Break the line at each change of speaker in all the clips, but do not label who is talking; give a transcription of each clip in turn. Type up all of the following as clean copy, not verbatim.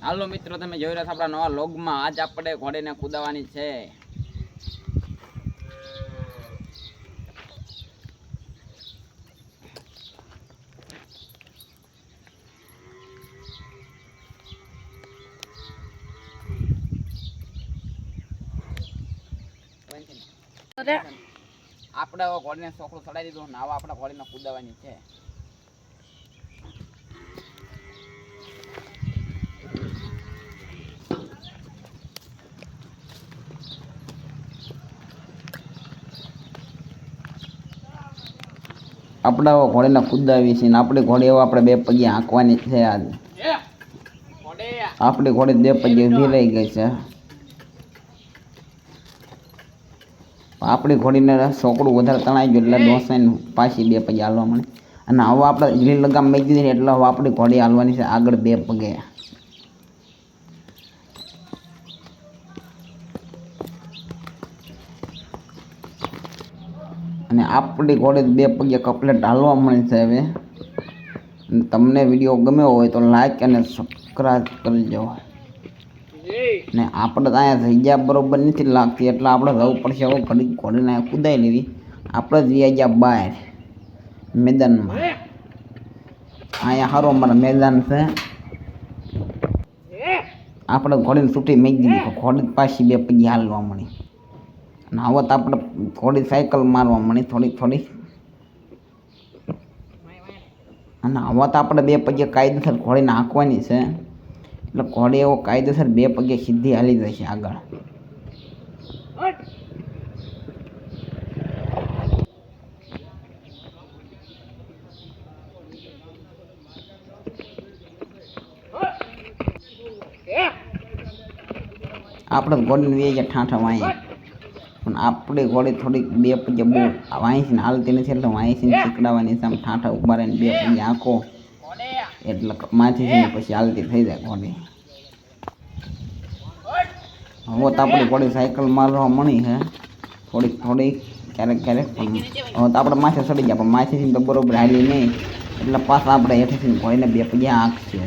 હાલો મિત્રો, તમે જોઈ રહ્યા છો આપણા નવા લોગમાં. આજ આપણે ઘોડીને કુદાવવાની છે. આપણે ઘોડીને છોકરું ચડાવી દીધું ને આવા આપણે ઘોડીને કુદાવવાની છે. આપણે ઘોડીને કુદાવી છે ને આપણી ઘોડી એવો આપણે બે પગે હાંકવાની છે. આજ આપણી ઘોડી બે પગે ઊભી રહી ગઈ છે. આપણી ઘોડીને છોકરું વધારે તણાઈ ગયું એટલે ડોસાઈને પાછી બે પગે હાલવા મળે. અને હવે આપણે લીલી લગામ મેકી દીધી એટલે હવે આપણી ઘોડી હાલવાની છે આગળ બે પગે. અને આપણી ઘોડી બે પગે કપલેટ હાલવા મળે છે. હવે તમને વિડીયો ગમ્યો હોય તો લાઈક અને સબસ્ક્રાઈબ કરજો. ને આપણે તો અહીંયા જગ્યા બરોબર નથી લાગતી એટલે આપણે જવું પડશે. હવે ઘડી ઘોડીને કુદાઈ લેવી. આપણે જ જઈ ગયા બહાર મેદાનમાં. અહીંયા સારું અમારા મેદાન છે. આપણે ઘોડીને છૂટી મેકી દીધી. ઘોડી પાછી બે પગે હાલવા મળી. અને હવે તો આપણે ઘોડી સાયકલ મારવા મળી થોડી. અને હવે તો આપણે બે પગે કાયદેસર ઘોડીને હાંકવાની છે. એટલે ઘોડી એવો કાયદેસર બે પગે સીધી હાલી જશે આગળ. આપણે ઘોડીને વે ગયા ઠાઠા વાંય. પણ આપણી ઘોડી થોડીક બે પગે બહુ વાંસીને હાલતી નથી એટલે વાંસીને શીખડાવવાની છે. આમ ઠાઠા ઉભા રહીને બે પગે આંખો એટલે માથી છે પછી હાલતી થઈ જાય ઘોડી. હવે તો આપણી ઘોડી સાયકલ મારવા મળી છે થોડીક ક્યારેક પણ. હવે તો આપણે માથે ચડી ગયા પણ માથેથી તો બરોબર હાલી નહીં એટલે પાછા આપણે હેઠેથી ઘોડીને બે પગે આંખશે.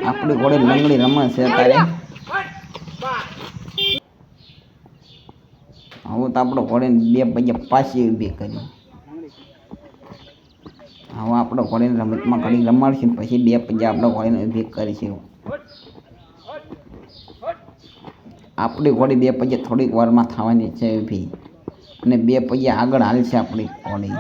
આપણી ઘોડી લંગડી રમે છે અત્યારે. હવે તો આપણે ઘોડીને બે પગે પાછી ઊભી કરી. હવે આપણે ઘોડીને રમતમાં ઘડી રમાડશું પછી બે પગે આપણે ઘોડીને ઊભી કરીશું. આપણી ઘોડી બે પગે થોડીક વારમાં થવાની છે ઊભી. અને બે પગે આગળ હાલશે આપણી ઘોડી.